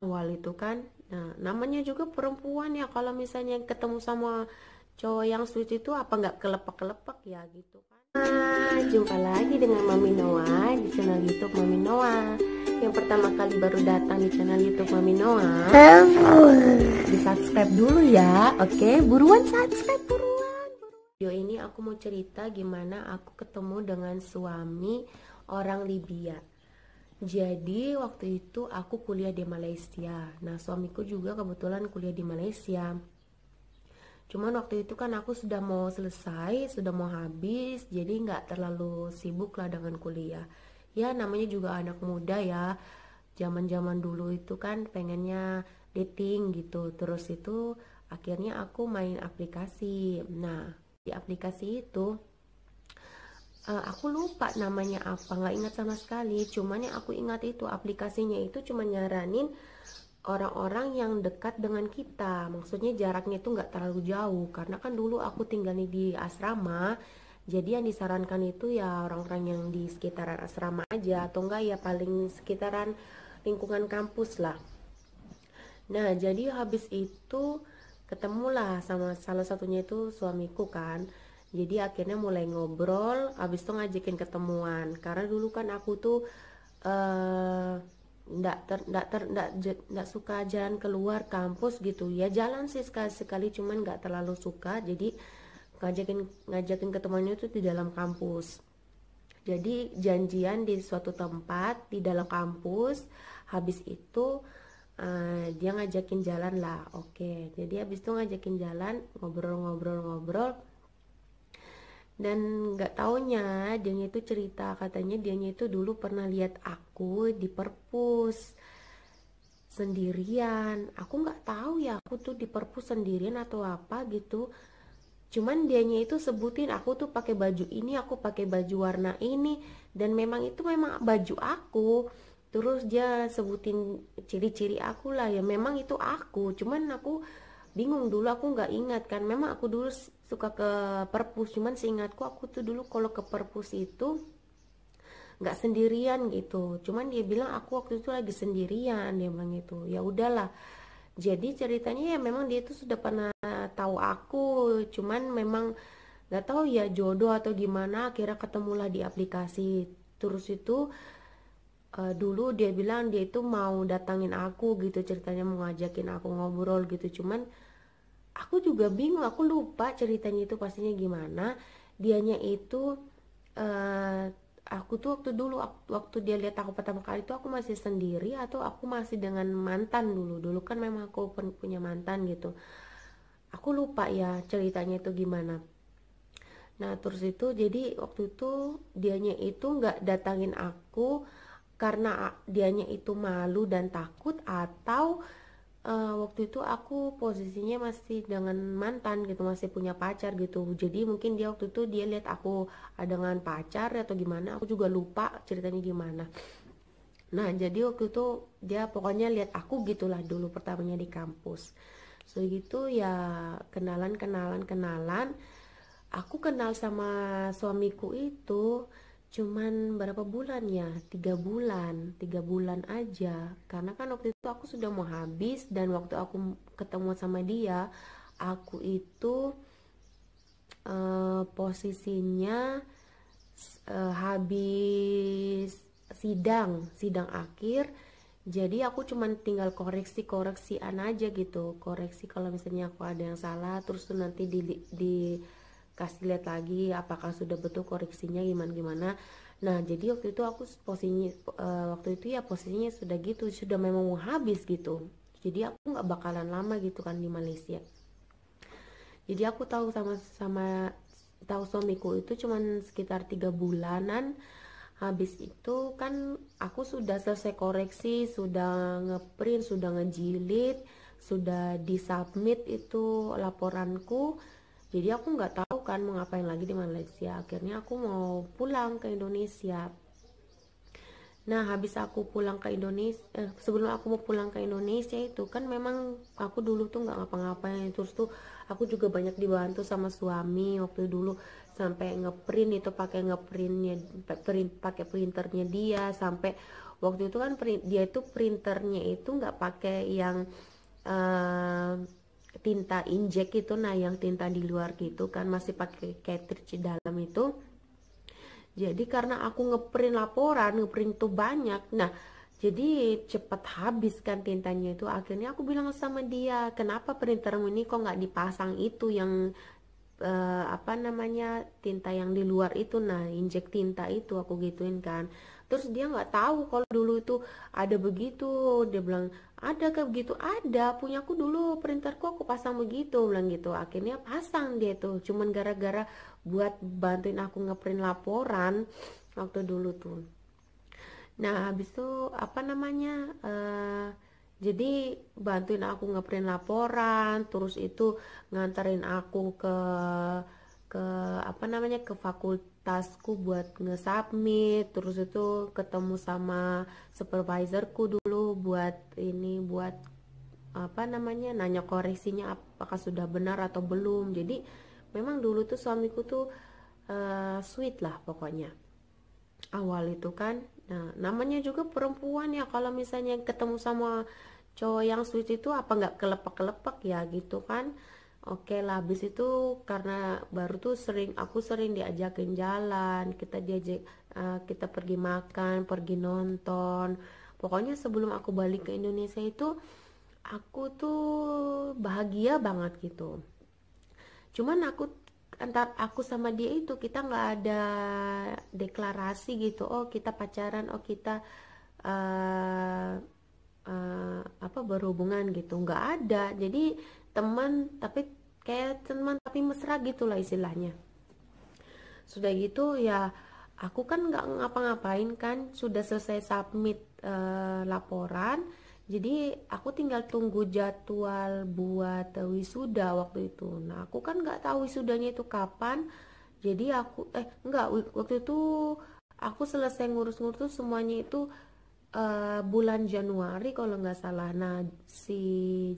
awal itu kan. Nah, namanya juga perempuan ya, kalau misalnya ketemu sama cowok yang sweet itu apa nggak kelepek-kelepek ya gitu kan. Jumpa lagi dengan Mami Noah di channel YouTube Mami Noah. Yang pertama kali baru datang di channel YouTube Mami Noah, di subscribe dulu ya. Oke, buruan subscribe, buruan. Video ini aku mau cerita gimana aku ketemu dengan suami orang Libya. Jadi waktu itu aku kuliah di Malaysia. Nah, suamiku juga kebetulan kuliah di Malaysia. Cuman waktu itu kan aku sudah mau selesai, sudah mau habis, jadi nggak terlalu sibuk lah dengan kuliah. Ya namanya juga anak muda ya, zaman-zaman dulu itu kan pengennya dating gitu. Terus itu akhirnya aku main aplikasi. Nah, di aplikasi itu aku lupa namanya apa, nggak ingat sama sekali. Cuman yang aku ingat itu aplikasinya itu cuma nyaranin orang-orang yang dekat dengan kita, maksudnya jaraknya itu nggak terlalu jauh. Karena kan dulu aku tinggalnya di asrama, jadi yang disarankan itu ya orang-orang yang di sekitaran asrama aja, atau enggak ya paling sekitaran lingkungan kampus lah. Nah, jadi habis itu ketemulah sama salah satunya itu suamiku kan. Jadi akhirnya mulai ngobrol, habis itu ngajakin ketemuan. Karena dulu kan aku tuh eh ndak suka jalan keluar kampus gitu. Ya jalan sih sekali-sekali, cuman nggak terlalu suka. Jadi ngajakin ngajakin ketemuannya itu di dalam kampus. Jadi janjian di suatu tempat di dalam kampus. Habis itu dia ngajakin jalan lah. Oke, jadi habis itu ngajakin jalan, ngobrol-ngobrol-ngobrol. Dan nggak taunya dianya itu cerita, katanya dianya itu dulu pernah lihat aku di perpus sendirian. Aku nggak tahu ya aku tuh di perpus sendirian atau apa gitu. Cuman dianya itu sebutin aku tuh pakai baju ini, aku pakai baju warna ini, dan memang itu memang baju aku. Terus dia sebutin ciri-ciri aku lah, ya memang itu aku. Cuman aku bingung, dulu aku nggak ingat kan. Memang aku dulu suka ke perpus, cuman seingatku aku tuh dulu kalau ke perpus itu nggak sendirian gitu. Cuman dia bilang aku waktu itu lagi sendirian, dia bilang gitu. Ya udahlah, jadi ceritanya ya memang dia itu sudah pernah tahu aku, cuman memang nggak tahu ya jodoh atau gimana, akhirnya ketemulah di aplikasi. Terus itu dulu dia bilang dia itu mau datangin aku gitu, ceritanya mau ngajakin aku ngobrol gitu. Cuman aku juga bingung, aku lupa ceritanya itu pastinya gimana. Dianya itu eh aku tuh waktu dulu waktu dia lihat aku pertama kali itu aku masih sendiri atau aku masih dengan mantan. Dulu kan memang aku punya mantan gitu. Aku lupa ya ceritanya itu gimana. Nah, terus itu jadi waktu itu dianya itu nggak datangin aku karena dianya itu malu dan takut, atau waktu itu aku posisinya masih dengan mantan gitu, masih punya pacar gitu. Jadi mungkin dia waktu itu dia lihat aku dengan pacar atau gimana, aku juga lupa ceritanya gimana. Nah, jadi waktu itu dia pokoknya lihat aku gitulah dulu pertamanya di kampus. So gitu ya, kenalan. Aku kenal sama suamiku itu cuman berapa bulan ya, 3 bulan aja. Karena kan waktu itu aku sudah mau habis, dan waktu aku ketemu sama dia, aku itu posisinya habis sidang akhir. Jadi aku cuman tinggal koreksian aja gitu, koreksi kalau misalnya aku ada yang salah, terus tuh nanti dikasih lihat lagi apakah sudah betul koreksinya gimana gimana. Nah, jadi waktu itu aku posisinya waktu itu ya posisinya sudah gitu, sudah memang mau habis gitu. Jadi aku nggak bakalan lama gitu kan di Malaysia. Jadi aku tahu sama tahu suamiku itu cuman sekitar 3 bulanan. Habis itu kan aku sudah selesai koreksi, sudah ngeprint, sudah ngejilid, sudah disubmit itu laporanku. Jadi aku nggak tahu kan mau ngapain lagi di Malaysia. Akhirnya aku mau pulang ke Indonesia. Nah, habis aku pulang ke Indonesia, sebelum aku mau pulang ke Indonesia itu kan memang aku dulu tuh nggak ngapa-ngapain. Terus tuh aku juga banyak dibantu sama suami waktu dulu, sampai ngeprint itu pakai ngeprinternya dia, sampai waktu itu kan dia itu printernya itu nggak pakai yang eh, tinta injek itu, nah yang tinta di luar gitu kan, masih pakai cartridge di dalam itu. Jadi karena aku ngeprint laporan, ngeprint tuh banyak, nah jadi cepat habis kan tintanya itu. Akhirnya aku bilang sama dia, kenapa printermu ini kok nggak dipasang itu yang apa namanya, tinta yang di luar itu, nah injek tinta itu, aku gituin kan. Terus dia nggak tahu kalau dulu itu ada begitu. Dia bilang, ada kayak begitu, ada punyaku dulu, printerku aku pasang begitu, bilang gitu. Akhirnya pasang dia tuh, cuman gara-gara buat bantuin aku ngeprint laporan waktu dulu tuh. Nah, habis itu apa namanya? Jadi bantuin aku ngeprint laporan, terus itu nganterin aku ke apa namanya, ke fakultasku buat nge-submit, terus itu ketemu sama supervisorku dulu buat ini, buat apa namanya, nanya koreksinya apakah sudah benar atau belum. Jadi memang dulu tuh suamiku tuh sweet lah pokoknya awal itu kan. Nah, namanya juga perempuan ya, kalau misalnya ketemu sama cowok yang sweet itu apa nggak kelepek-kelepek ya gitu kan. Oke lah, habis itu karena baru tuh aku sering diajakin jalan, kita pergi makan, pergi nonton. Pokoknya sebelum aku balik ke Indonesia itu aku tuh bahagia banget gitu. Cuman antar aku sama dia itu kita nggak ada deklarasi gitu, oh kita pacaran, oh kita uh, apa, berhubungan gitu, nggak ada. Jadi teman tapi kayak teman tapi mesra gitulah istilahnya. Sudah gitu ya, aku kan nggak ngapa-ngapain kan, sudah selesai submit laporan. Jadi aku tinggal tunggu jadwal buat wisuda waktu itu. Nah aku kan nggak tahu wisudanya itu kapan. Jadi aku nggak, waktu itu aku selesai ngurus-ngurus semuanya itu bulan Januari kalau nggak salah. Nah si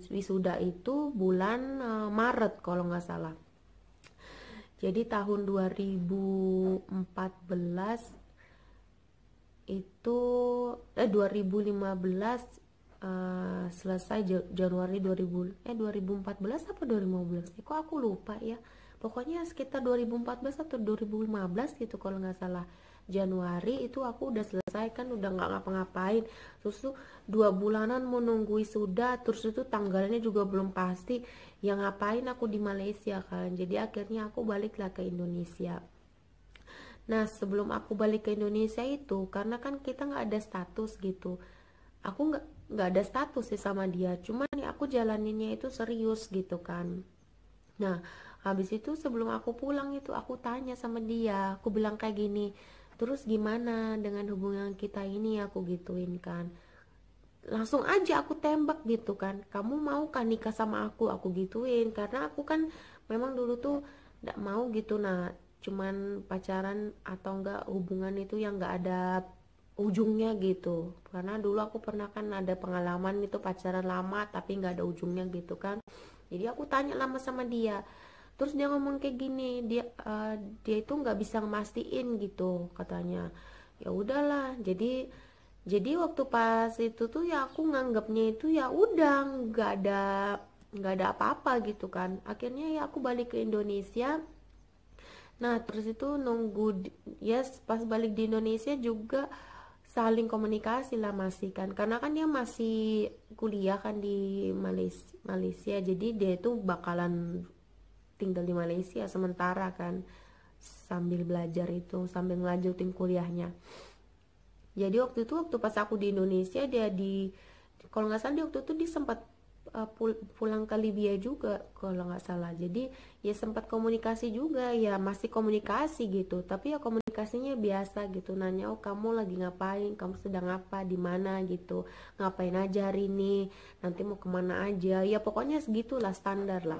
wisuda itu bulan Maret kalau nggak salah. Jadi tahun 2014 itu 2015 selesai Januari 2014 apa 2015, kok aku lupa ya, pokoknya sekitar 2014 atau 2015 gitu kalau nggak salah. Januari itu aku udah selesai kan, udah nggak ngapa-ngapain. Terus tuh 2 bulanan menunggu wisuda, terus itu tanggalnya juga belum pasti. Yang ngapain aku di Malaysia kan, jadi akhirnya aku baliklah ke Indonesia. Nah sebelum aku balik ke Indonesia itu, karena kan kita nggak ada status gitu, aku nggak ada status sih sama dia, cuman ya aku jalaninnya itu serius gitu kan. Nah habis itu sebelum aku pulang itu aku tanya sama dia, aku bilang kayak gini, terus gimana dengan hubungan kita ini, aku gituin kan. Langsung aja aku tembak gitu kan, kamu mau kan nikah sama aku gituin. Karena aku kan memang dulu tuh nggak mau gitu, nah cuman pacaran atau enggak hubungan itu yang nggak ada ujungnya gitu. Karena dulu aku pernah kan ada pengalaman itu pacaran lama tapi nggak ada ujungnya gitu kan. Jadi aku tanya lama sama dia, terus dia ngomong kayak gini, dia itu nggak bisa ngemastiin gitu katanya. Ya udahlah, jadi waktu pas itu tuh ya aku nganggapnya itu ya udah nggak ada apa-apa gitu kan. Akhirnya ya aku balik ke Indonesia. Nah terus itu nunggu, yes, pas balik di Indonesia juga saling komunikasi lah masih kan, karena kan dia masih kuliah kan di Malaysia, jadi dia itu bakalan tinggal di Malaysia sementara kan, sambil belajar itu, sambil ngelanjutin kuliahnya. Jadi waktu pas aku di Indonesia, kalau nggak salah dia waktu itu dia sempat pulang ke Libya juga kalau nggak salah. Jadi ya sempat komunikasi juga, ya masih komunikasi gitu, tapi ya komunikasinya biasa gitu, nanya oh kamu lagi ngapain, kamu sedang apa, di mana gitu, ngapain aja hari ini, nanti mau kemana aja, ya pokoknya segitulah, standar lah.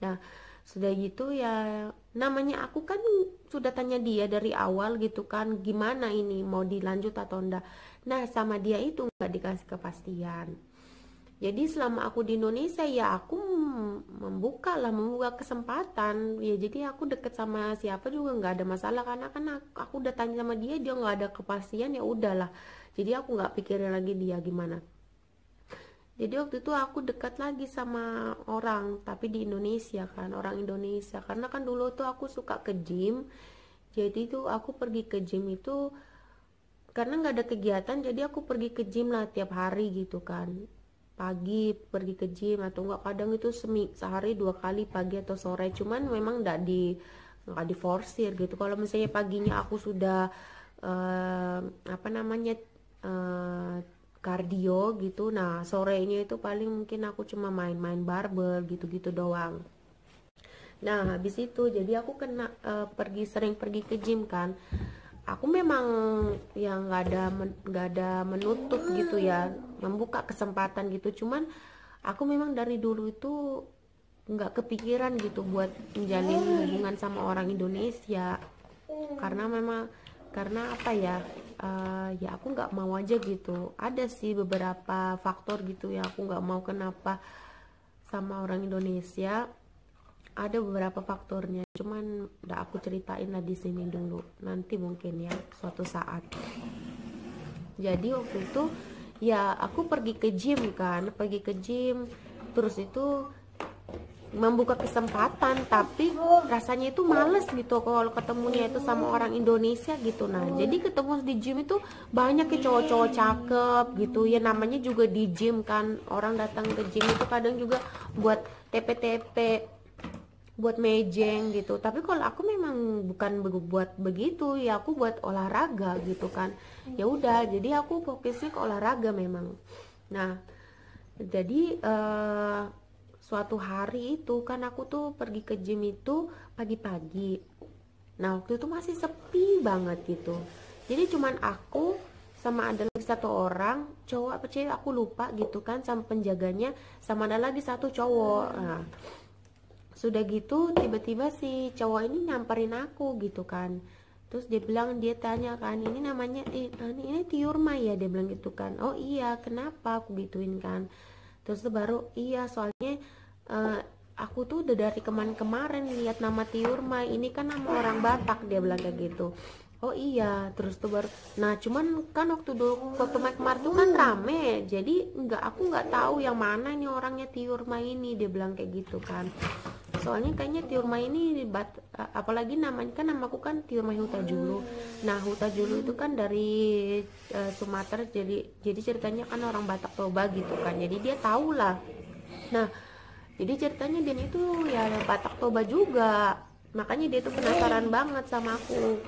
Nah sudah gitu ya, namanya aku kan sudah tanya dia dari awal gitu kan, gimana ini mau dilanjut atau enggak. Nah sama dia itu nggak dikasih kepastian. Jadi selama aku di Indonesia ya aku membuka kesempatan ya, jadi aku deket sama siapa juga nggak ada masalah, karena kan aku udah tanya sama dia nggak ada kepastian, ya udahlah. Jadi aku nggak pikirin lagi dia gimana. Jadi waktu itu aku dekat lagi sama orang, tapi di Indonesia kan, orang Indonesia. Karena kan dulu tuh aku suka ke gym, jadi tuh aku pergi ke gym itu karena nggak ada kegiatan, jadi aku pergi ke gym lah tiap hari gitu kan. Pagi pergi ke gym atau enggak kadang itu sehari 2 kali pagi atau sore. Cuman memang nggak diforsir gitu. Kalau misalnya paginya aku sudah apa namanya eh, kardio gitu, nah sorenya itu paling mungkin aku cuma main-main barbel gitu-gitu doang. Nah habis itu jadi aku kena sering pergi ke gym kan. Aku memang yang nggak ada menutup gitu ya, membuka kesempatan gitu. Cuman aku memang dari dulu itu nggak kepikiran gitu buat menjalin hubungan sama orang Indonesia, karena memang karena apa ya, ya aku nggak mau aja gitu. Ada sih beberapa faktor gitu ya aku nggak mau kenapa sama orang Indonesia, ada beberapa faktornya, cuman udah aku ceritain lah di sini dulu, nanti mungkin ya suatu saat. Jadi waktu itu ya aku pergi ke gym kan, pergi ke gym terus itu membuka kesempatan, tapi rasanya itu males gitu kalau ketemunya itu sama orang Indonesia gitu. Nah jadi ketemu di gym itu banyak ya cowok-cowok cakep gitu ya, namanya juga di gym kan, orang datang ke gym itu kadang juga buat TP-TP, buat mejeng gitu. Tapi kalau aku memang bukan buat begitu ya, aku buat olahraga gitu kan. Ya udah, jadi aku fokusnya ke olahraga memang. Nah jadi suatu hari itu kan aku tuh pergi ke gym itu pagi-pagi. Nah waktu itu masih sepi banget gitu, jadi cuman aku sama ada lagi satu orang cowok apa cewek aku lupa gitu kan, sama penjaganya, sama ada lagi satu cowok. Nah sudah gitu tiba-tiba si cowok ini nyamperin aku gitu kan, terus dia bilang, dia tanya kan, ini namanya ini Tiurma ya, dia bilang gitu kan. Oh iya, kenapa, aku gituin kan. Terus tuh baru iya soalnya eh, aku tuh udah dari kemarin lihat nama Tiurma, ini kan nama orang Batak, dia bilang kayak gitu. Oh iya, terus tuh baru, nah cuman kan waktu kemarin tuh kan rame, jadi aku nggak tahu yang mana ini orangnya Tiurma ini, dia bilang kayak gitu kan. Soalnya kayaknya Tiurma ini apalagi namanya kan, namaku kan Tiurma Hutajulu. Nah Hutajulu itu kan dari Sumatera, jadi ceritanya kan orang Batak Toba gitu kan, jadi dia tahu lah. Nah jadi ceritanya dia itu ya Batak Toba juga, makanya dia tuh penasaran banget sama aku,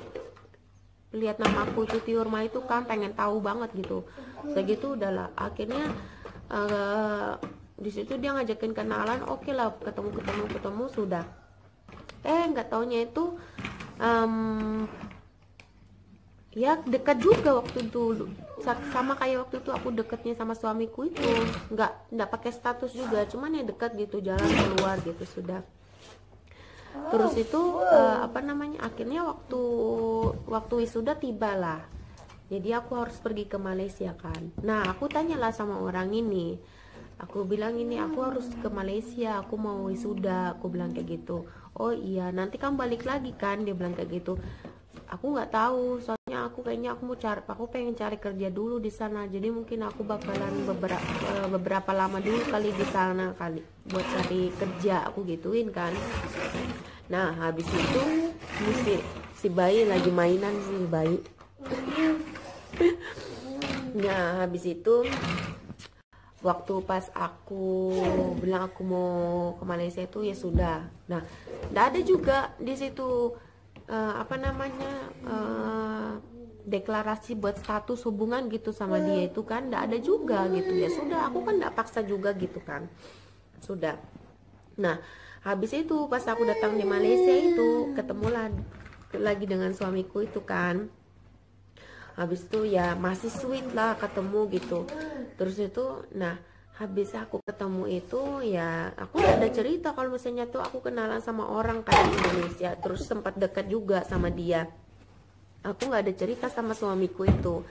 lihat nama aku itu Tiurma itu kan, pengen tahu banget gitu. Segitu udahlah akhirnya di situ dia ngajakin kenalan, oke lah, ketemu sudah. Nggak taunya itu ya dekat juga waktu itu, sama kayak waktu itu aku deketnya sama suamiku itu, nggak pakai status juga, cuman ya dekat gitu, jalan keluar gitu sudah. Terus itu apa namanya, akhirnya waktu wisuda tiba lah, jadi aku harus pergi ke Malaysia kan. Nah aku tanyalah sama orang ini, aku bilang ini aku harus ke Malaysia, aku mau wisuda, aku bilang kayak gitu. Oh iya, nanti kamu balik lagi kan, dia bilang kayak gitu. Aku nggak tahu, soalnya aku pengen cari kerja dulu di sana, jadi mungkin aku bakalan beberapa lama dulu kali di sana kali buat cari kerja, aku gituin kan. Nah habis itu si bayi lagi mainan, si bayi. Nah habis itu waktu pas aku bilang aku mau ke Malaysia itu ya sudah. Nah, nggak ada juga di situ apa namanya deklarasi buat status hubungan gitu sama dia itu kan, nggak ada juga gitu. Ya sudah, aku kan nggak paksa juga gitu kan. Sudah. Nah, habis itu pas aku datang di Malaysia itu ketemulah lagi dengan suamiku itu kan. Habis itu ya masih sweet lah ketemu gitu. Terus itu nah habis aku ketemu itu ya aku gak ada cerita kalau misalnya tuh aku kenalan sama orang kayak di Indonesia, terus sempat dekat juga sama dia. Aku gak ada cerita sama suamiku itu.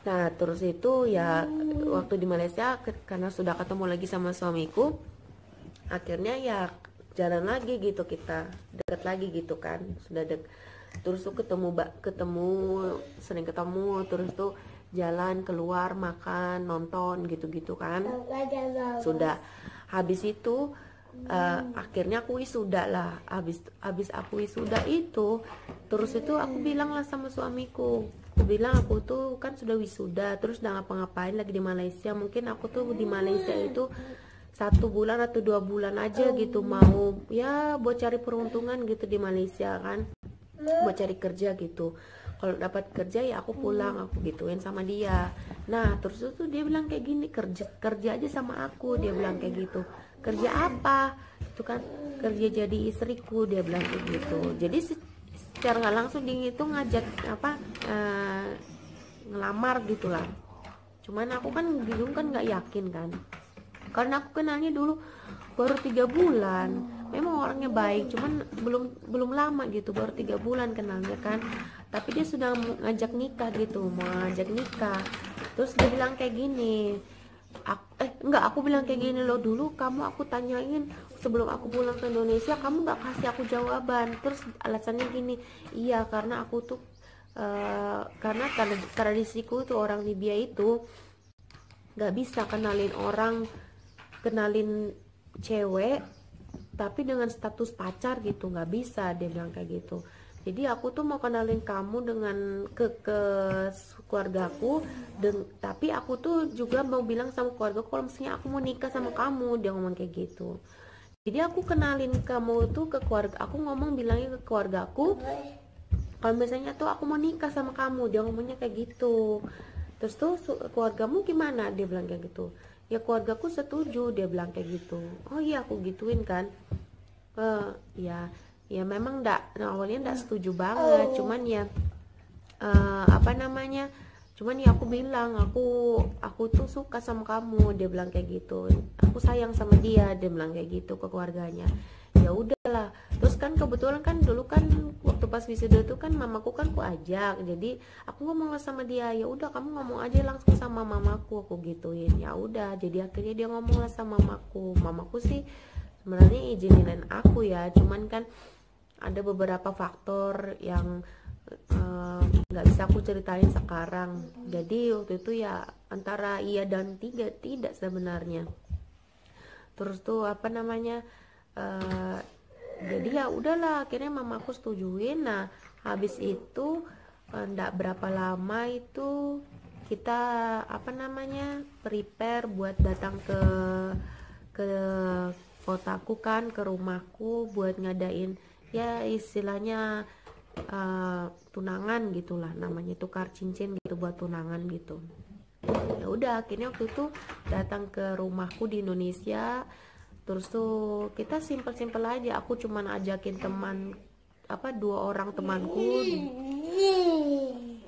Nah terus itu ya waktu di Malaysia karena sudah ketemu lagi sama suamiku, akhirnya ya jalan lagi gitu, kita deket lagi gitu kan, sudah terus tuh ketemu sering ketemu, terus tuh jalan keluar makan nonton gitu-gitu kan. Sudah habis itu akhirnya aku wisuda lah. Habis aku wisuda itu, terus itu aku bilang lah sama suamiku, aku bilang aku tuh kan sudah wisuda, terus udah ngapa-ngapain lagi di Malaysia. Mungkin aku tuh di Malaysia itu 1 bulan atau 2 bulan aja gitu, mau ya buat cari peruntungan gitu di Malaysia kan, buat cari kerja gitu. Kalau dapat kerja ya aku pulang, aku gituin sama dia. Nah terus itu dia bilang kayak gini, kerja aja sama aku, dia bilang kayak gitu. Kerja apa? Itu kan kerja jadi istriku, dia bilang kayak gitu. Jadi secara nggak langsung dia itu ngajak apa ngelamar gitulah. Cuman aku kan dulu kan nggak yakin kan, karena aku kenalnya dulu baru 3 bulan. Memang orangnya baik, cuman belum lama gitu, baru 3 bulan kenalnya kan. Tapi dia sudah ngajak nikah gitu, mau ngajak nikah. Terus dia bilang kayak gini, aku bilang kayak gini loh, dulu kamu aku tanyain sebelum aku pulang ke Indonesia, kamu nggak kasih aku jawaban. Terus alasannya gini, iya karena aku tuh karena tradisiku tuh orang Libya itu nggak bisa kenalin cewek tapi dengan status pacar gitu, nggak bisa, dia bilang kayak gitu. Jadi aku tuh mau kenalin kamu dengan ke keluargaku, tapi aku tuh juga mau bilang sama keluarga kalau misalnya aku mau nikah sama kamu, dia ngomong kayak gitu. Jadi aku kenalin kamu tuh ke keluarga, aku ngomong bilangnya ke keluargaku kalau misalnya tuh aku mau nikah sama kamu, dia ngomongnya kayak gitu. Terus tuh keluargamu gimana, dia bilang kayak gitu. Ya keluargaku setuju, dia bilang kayak gitu. Oh iya aku gituin kan. Ya memang awalnya ndak setuju banget, cuman ya cuman ya aku bilang aku tuh suka sama kamu, dia bilang kayak gitu. Aku sayang sama dia, dia bilang kayak gitu ke keluarganya. Ya udahlah. Terus kan kebetulan kan dulu kan waktu pas wisuda tuh kan mamaku kan ku ajak, jadi aku ngomong sama dia, ya udah kamu ngomong aja langsung sama mamaku, aku gituin. Ya udah, jadi akhirnya dia ngomong lah sama mamaku sih sebenarnya izinin aku ya, cuman kan ada beberapa faktor yang nggak bisa aku ceritain sekarang. Jadi waktu itu ya antara iya dan tidak sebenarnya. Terus tuh jadi ya udahlah, akhirnya mamaku setujuin. Nah habis itu nggak berapa lama itu kita prepare buat datang ke kotaku kan, ke rumahku buat ngadain ya istilahnya tunangan gitulah, namanya tukar cincin gitu, buat tunangan gitu. Ya udah akhirnya waktu itu datang ke rumahku di Indonesia. Terus tuh kita simpel-simpel aja, aku cuman ajakin teman 2 orang temanku,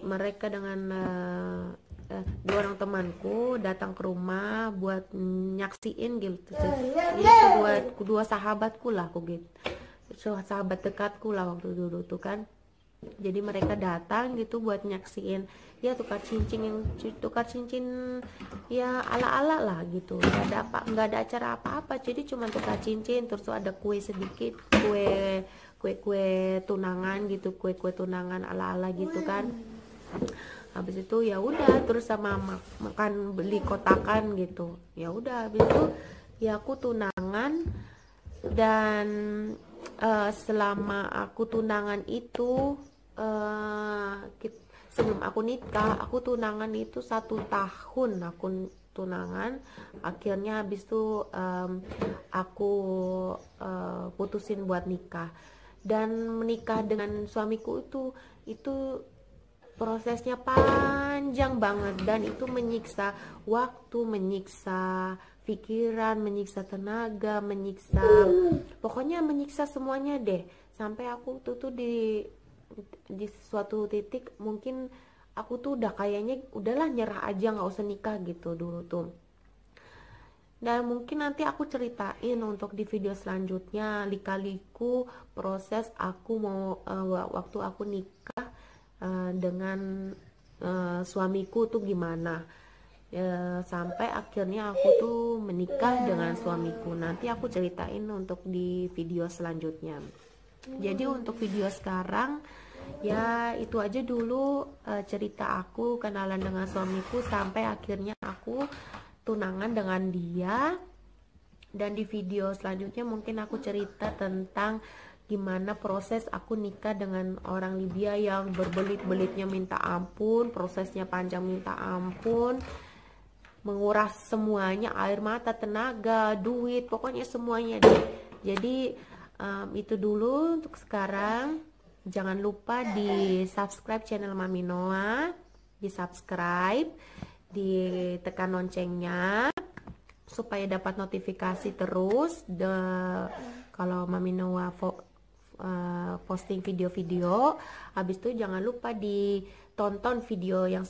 mereka dengan 2 orang temanku datang ke rumah buat nyaksiin gitu. Itu buat kedua sahabatku lah, aku gitu, sahabat dekatku lah waktu dulu tuh kan. Jadi mereka datang gitu buat nyaksiin ya tukar cincin ya ala-ala lah gitu. Nggak ada acara apa-apa, jadi cuma tukar cincin. Terus tuh ada kue sedikit, kue tunangan gitu, kue tunangan ala-ala gitu kan. Habis itu ya udah, terus sama makan, beli kotakan gitu. Ya udah habis itu ya aku tunangan. Dan selama aku tunangan itu sebelum aku nikah, aku tunangan itu 1 tahun aku tunangan. Akhirnya habis itu aku putusin buat nikah. Dan menikah dengan suamiku itu prosesnya panjang banget, dan itu menyiksa waktu, menyiksa pikiran, menyiksa tenaga, pokoknya menyiksa semuanya deh. Sampai aku tuh di suatu titik mungkin aku tuh udah kayaknya udahlah nyerah aja, nggak usah nikah gitu dulu tuh. Dan mungkin nanti aku ceritain untuk di video selanjutnya lika-liku proses aku mau waktu aku nikah dengan suamiku tuh gimana. Sampai akhirnya aku tuh menikah dengan suamiku. Nanti aku ceritain untuk di video selanjutnya. Jadi untuk video sekarang Ya itu aja dulu cerita aku kenalan dengan suamiku sampai akhirnya aku tunangan dengan dia. Dan di video selanjutnya mungkin aku cerita tentang gimana proses aku nikah dengan orang Libya yang berbelit-belitnya minta ampun, prosesnya panjang minta ampun, menguras semuanya, air mata, tenaga, duit, pokoknya semuanya deh. Jadi itu dulu untuk sekarang. Jangan lupa di subscribe channel Mami Noah, di subscribe, ditekan loncengnya supaya dapat notifikasi terus kalau Mami Noah posting video-video. Habis itu jangan lupa ditonton video yang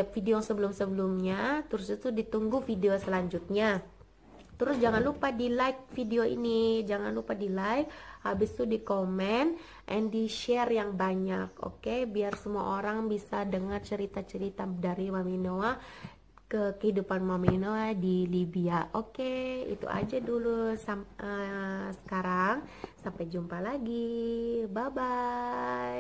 video sebelum-sebelumnya, terus itu ditunggu video selanjutnya. Terus jangan lupa di like video ini, jangan lupa di like, habis itu di komen and di share yang banyak, oke? Biar semua orang bisa dengar cerita-cerita dari Mami Noah ke kehidupan Mami Noah di Libya. Oke, itu aja dulu sekarang. Sampai jumpa lagi. Bye bye.